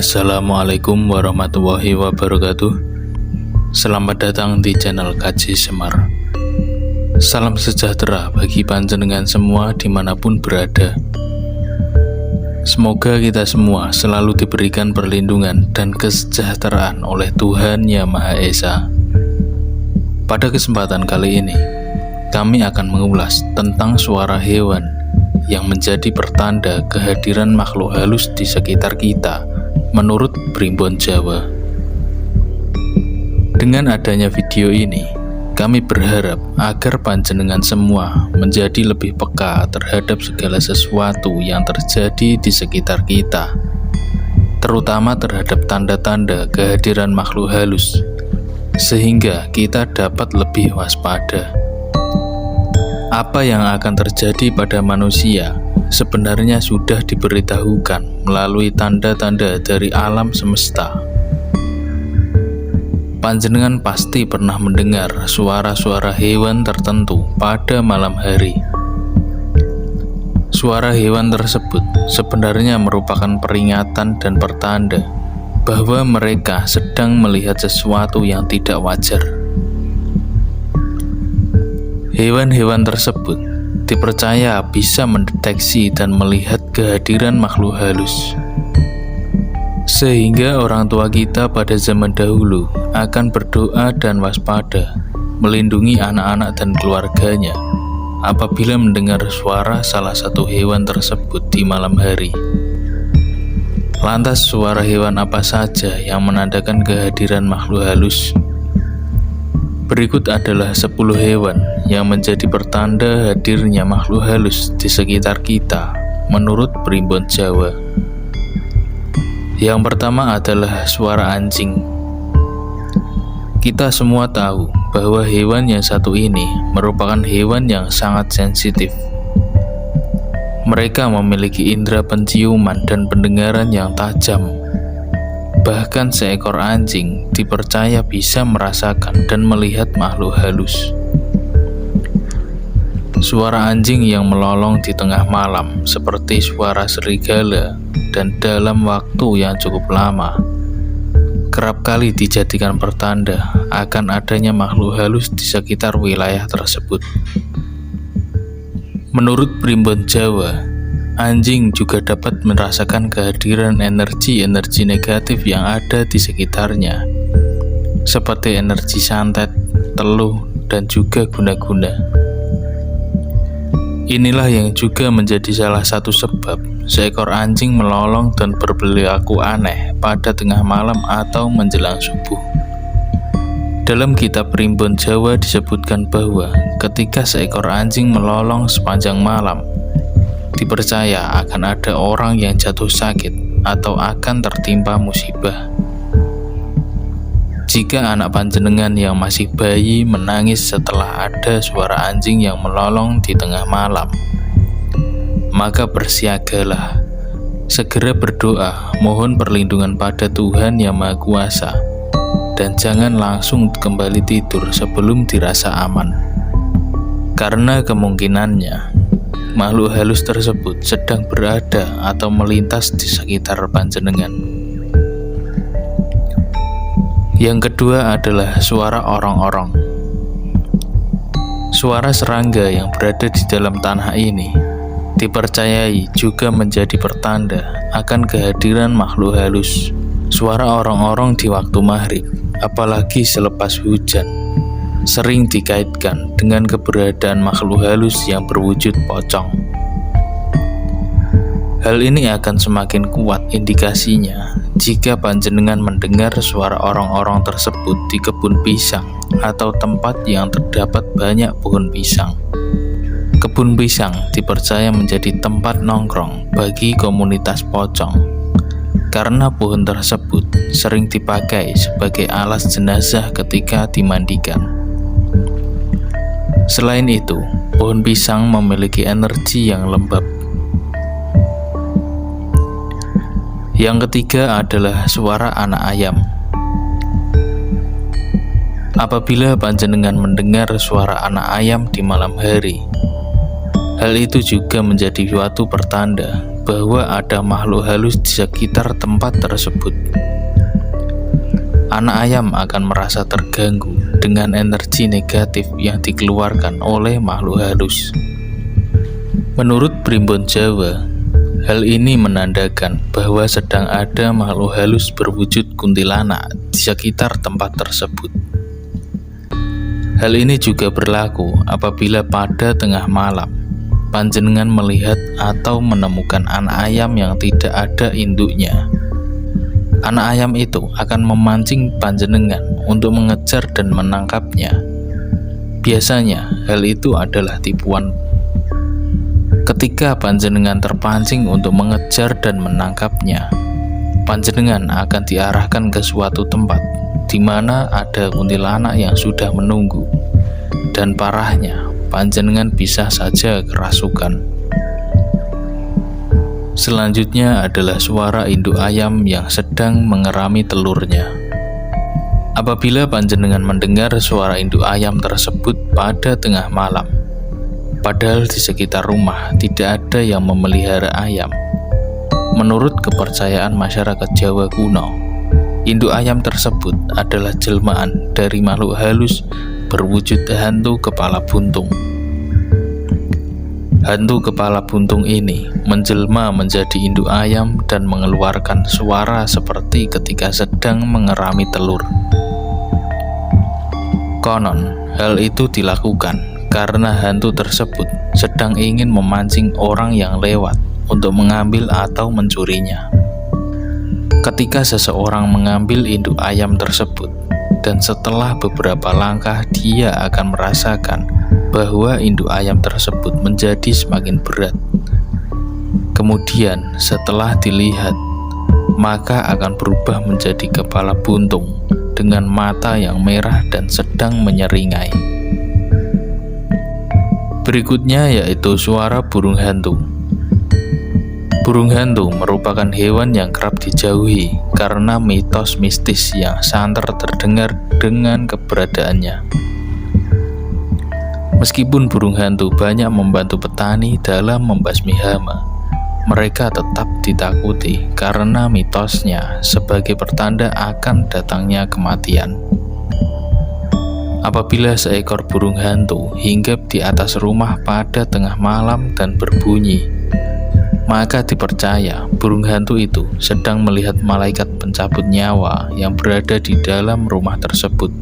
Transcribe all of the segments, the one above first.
Assalamualaikum warahmatullahi wabarakatuh. Selamat datang di channel Kaji Semar. Salam sejahtera bagi panjenengan semua dimanapun berada. Semoga kita semua selalu diberikan perlindungan dan kesejahteraan oleh Tuhan Yang Maha Esa. Pada kesempatan kali ini, kami akan mengulas tentang suara hewan yang menjadi pertanda kehadiran makhluk halus di sekitar kita menurut Primbon Jawa. Dengan adanya video ini, kami berharap agar panjenengan semua menjadi lebih peka terhadap segala sesuatu yang terjadi di sekitar kita, terutama terhadap tanda-tanda kehadiran makhluk halus, sehingga kita dapat lebih waspada. Apa yang akan terjadi pada manusia sebenarnya sudah diberitahukan melalui tanda-tanda dari alam semesta. Panjenengan pasti pernah mendengar suara-suara hewan tertentu pada malam hari. Suara hewan tersebut sebenarnya merupakan peringatan dan pertanda bahwa mereka sedang melihat sesuatu yang tidak wajar. Hewan-hewan tersebut dipercaya bisa mendeteksi dan melihat kehadiran makhluk halus. Sehingga orang tua kita pada zaman dahulu akan berdoa dan waspada, melindungi anak-anak dan keluarganya apabila mendengar suara salah satu hewan tersebut di malam hari. Lantas suara hewan apa saja yang menandakan kehadiran makhluk halus? Berikut adalah 10 hewan yang menjadi pertanda hadirnya makhluk halus di sekitar kita menurut Primbon Jawa. Yang pertama adalah suara anjing. Kita semua tahu bahwa hewan yang satu ini merupakan hewan yang sangat sensitif. Mereka memiliki indera penciuman dan pendengaran yang tajam. Bahkan seekor anjing dipercaya bisa merasakan dan melihat makhluk halus. Suara anjing yang melolong di tengah malam seperti suara serigala dan dalam waktu yang cukup lama kerap kali dijadikan pertanda akan adanya makhluk halus di sekitar wilayah tersebut. Menurut Primbon Jawa, anjing juga dapat merasakan kehadiran energi-energi negatif yang ada di sekitarnya, seperti energi santet, teluh, dan juga guna-guna. Inilah yang juga menjadi salah satu sebab seekor anjing melolong dan berperilaku aneh pada tengah malam atau menjelang subuh. Dalam kitab Primbon Jawa disebutkan bahwa ketika seekor anjing melolong sepanjang malam, dipercaya akan ada orang yang jatuh sakit atau akan tertimpa musibah. Jika anak panjenengan yang masih bayi menangis setelah ada suara anjing yang melolong di tengah malam, maka bersiagalah. Segera berdoa, mohon perlindungan pada Tuhan Yang Maha Kuasa, dan jangan langsung kembali tidur sebelum dirasa aman. Karena kemungkinannya makhluk halus tersebut sedang berada atau melintas di sekitar panjenengan. Yang kedua adalah suara orong-orong. Suara serangga yang berada di dalam tanah ini dipercayai juga menjadi pertanda akan kehadiran makhluk halus. Suara orong-orong di waktu maghrib, apalagi selepas hujan, sering dikaitkan dengan keberadaan makhluk halus yang berwujud pocong. Hal ini akan semakin kuat indikasinya jika panjenengan mendengar suara orong-orong tersebut di kebun pisang atau tempat yang terdapat banyak pohon pisang. Kebun pisang dipercaya menjadi tempat nongkrong bagi komunitas pocong, karena pohon tersebut sering dipakai sebagai alas jenazah ketika dimandikan. Selain itu, pohon pisang memiliki energi yang lembab. Yang ketiga adalah suara anak ayam. Apabila panjenengan mendengar suara anak ayam di malam hari, hal itu juga menjadi suatu pertanda bahwa ada makhluk halus di sekitar tempat tersebut. Anak ayam akan merasa terganggu dengan energi negatif yang dikeluarkan oleh makhluk halus. Menurut Primbon Jawa, hal ini menandakan bahwa sedang ada makhluk halus berwujud kuntilanak di sekitar tempat tersebut. Hal ini juga berlaku apabila pada tengah malam panjenengan melihat atau menemukan anak ayam yang tidak ada induknya. Anak ayam itu akan memancing panjenengan untuk mengejar dan menangkapnya. Biasanya hal itu adalah tipuan. Ketika panjenengan terpancing untuk mengejar dan menangkapnya, panjenengan akan diarahkan ke suatu tempat di mana ada kuntilanak yang sudah menunggu. Dan parahnya, panjenengan bisa saja kerasukan. Selanjutnya adalah suara induk ayam yang sedang mengerami telurnya. Apabila panjenengan mendengar suara induk ayam tersebut pada tengah malam, padahal di sekitar rumah tidak ada yang memelihara ayam, menurut kepercayaan masyarakat Jawa kuno, induk ayam tersebut adalah jelmaan dari makhluk halus berwujud hantu kepala buntung. Hantu kepala buntung ini menjelma menjadi induk ayam dan mengeluarkan suara seperti ketika sedang mengerami telur. Konon, hal itu dilakukan karena hantu tersebut sedang ingin memancing orang yang lewat untuk mengambil atau mencurinya. Ketika seseorang mengambil induk ayam tersebut, dan setelah beberapa langkah dia akan merasakan bahwa induk ayam tersebut menjadi semakin berat. Kemudian setelah dilihat, maka akan berubah menjadi kepala buntung dengan mata yang merah dan sedang menyeringai. Berikutnya yaitu suara burung hantu. Burung hantu merupakan hewan yang kerap dijauhi karena mitos mistis yang santer terdengar dengan keberadaannya. Meskipun burung hantu banyak membantu petani dalam membasmi hama, mereka tetap ditakuti karena mitosnya sebagai pertanda akan datangnya kematian. Apabila seekor burung hantu hinggap di atas rumah pada tengah malam dan berbunyi, maka dipercaya burung hantu itu sedang melihat malaikat pencabut nyawa yang berada di dalam rumah tersebut.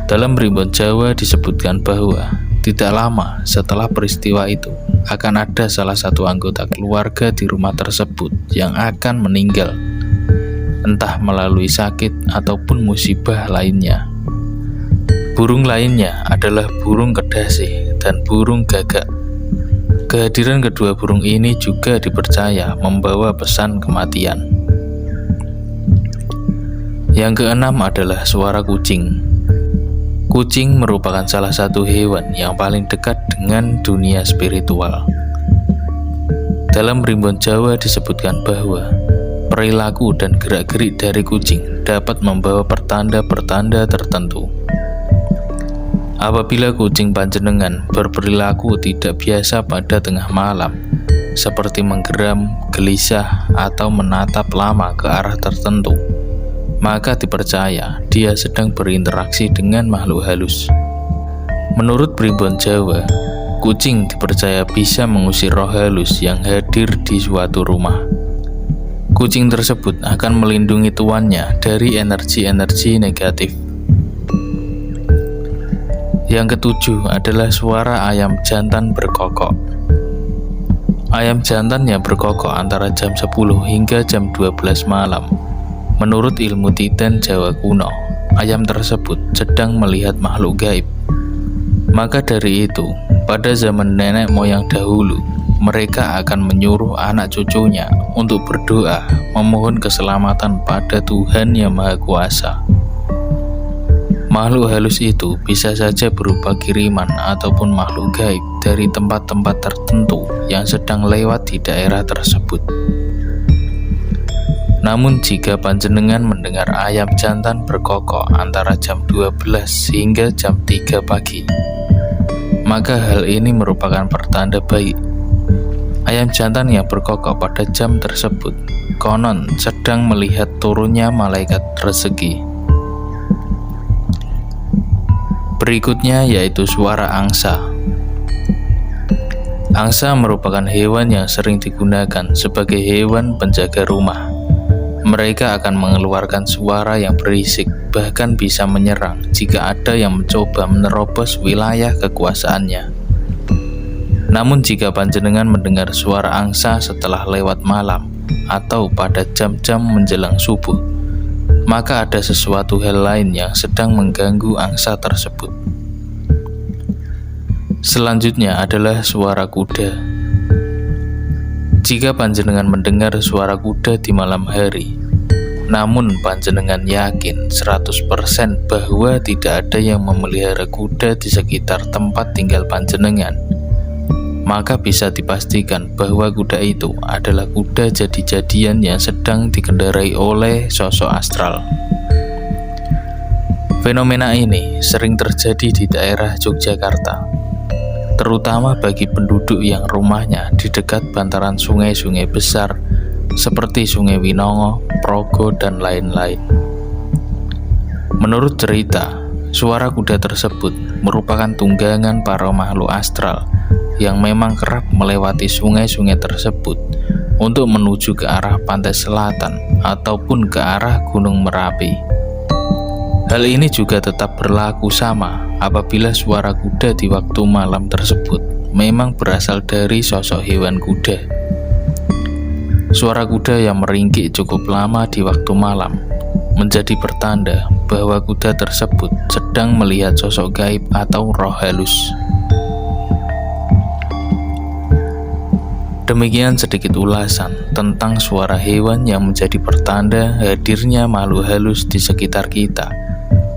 Dalam Primbon Jawa disebutkan bahwa tidak lama setelah peristiwa itu akan ada salah satu anggota keluarga di rumah tersebut yang akan meninggal, entah melalui sakit ataupun musibah lainnya. Burung lainnya adalah burung kedasi dan burung gagak. Kehadiran kedua burung ini juga dipercaya membawa pesan kematian. Yang keenam adalah suara kucing. Kucing merupakan salah satu hewan yang paling dekat dengan dunia spiritual. Dalam Primbon Jawa disebutkan bahwa perilaku dan gerak-gerik dari kucing dapat membawa pertanda-pertanda tertentu. Apabila kucing panjenengan berperilaku tidak biasa pada tengah malam, seperti menggeram, gelisah, atau menatap lama ke arah tertentu, maka dipercaya dia sedang berinteraksi dengan makhluk halus. Menurut Primbon Jawa, kucing dipercaya bisa mengusir roh halus yang hadir di suatu rumah. Kucing tersebut akan melindungi tuannya dari energi-energi negatif. Yang ketujuh adalah suara ayam jantan berkokok. Ayam jantan yang berkokok antara jam 10 hingga jam 12 malam. Menurut ilmu Titan Jawa kuno, ayam tersebut sedang melihat makhluk gaib. Maka dari itu, pada zaman nenek moyang dahulu, mereka akan menyuruh anak cucunya untuk berdoa memohon keselamatan pada Tuhan Yang Maha Kuasa. Makhluk halus itu bisa saja berupa kiriman ataupun makhluk gaib dari tempat-tempat tertentu yang sedang lewat di daerah tersebut. Namun jika panjenengan mendengar ayam jantan berkokok antara jam 12 hingga jam 3 pagi, maka hal ini merupakan pertanda baik. Ayam jantan yang berkokok pada jam tersebut konon sedang melihat turunnya malaikat rezeki. Berikutnya yaitu suara angsa. Angsa merupakan hewan yang sering digunakan sebagai hewan penjaga rumah. Mereka akan mengeluarkan suara yang berisik, bahkan bisa menyerang jika ada yang mencoba menerobos wilayah kekuasaannya. Namun jika panjenengan mendengar suara angsa setelah lewat malam atau pada jam-jam menjelang subuh, maka ada sesuatu hal lain yang sedang mengganggu angsa tersebut. Selanjutnya adalah suara kuda. Jika panjenengan mendengar suara kuda di malam hari, namun panjenengan yakin 100% bahwa tidak ada yang memelihara kuda di sekitar tempat tinggal panjenengan, maka bisa dipastikan bahwa kuda itu adalah kuda jadi-jadian yang sedang dikendarai oleh sosok astral. Fenomena ini sering terjadi di daerah Yogyakarta, terutama bagi penduduk yang rumahnya di dekat bantaran sungai-sungai besar seperti Sungai Winongo, Progo, dan lain-lain. Menurut cerita, suara kuda tersebut merupakan tunggangan para makhluk astral yang memang kerap melewati sungai-sungai tersebut untuk menuju ke arah pantai selatan ataupun ke arah Gunung Merapi. Hal ini juga tetap berlaku sama apabila suara kuda di waktu malam tersebut memang berasal dari sosok hewan kuda. Suara kuda yang meringkik cukup lama di waktu malam menjadi pertanda bahwa kuda tersebut sedang melihat sosok gaib atau roh halus. Demikian sedikit ulasan tentang suara hewan yang menjadi pertanda hadirnya makhluk halus di sekitar kita,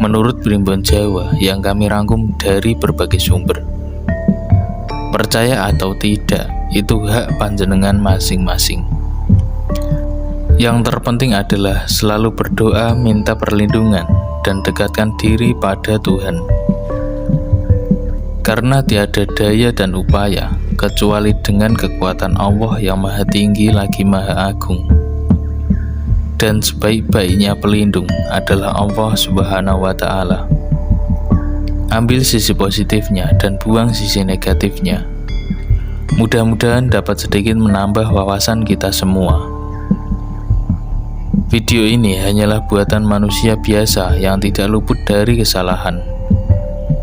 menurut Primbon Jawa yang kami rangkum dari berbagai sumber. Percaya atau tidak, itu hak panjenengan masing-masing. Yang terpenting adalah selalu berdoa minta perlindungan dan dekatkan diri pada Tuhan. Karena tiada daya dan upaya kecuali dengan kekuatan Allah yang maha tinggi lagi maha agung. Dan sebaik-baiknya pelindung adalah Allah Subhanahu wa Ta'ala. Ambil sisi positifnya dan buang sisi negatifnya. Mudah-mudahan dapat sedikit menambah wawasan kita semua. Video ini hanyalah buatan manusia biasa yang tidak luput dari kesalahan.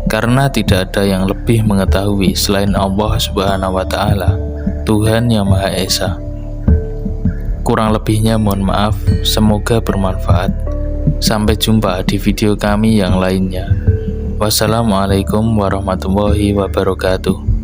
Karena tidak ada yang lebih mengetahui selain Allah Subhanahu wa Ta'ala, Tuhan yang Maha Esa. Kurang lebihnya mohon maaf, semoga bermanfaat. Sampai jumpa di video kami yang lainnya. Wassalamualaikum warahmatullahi wabarakatuh.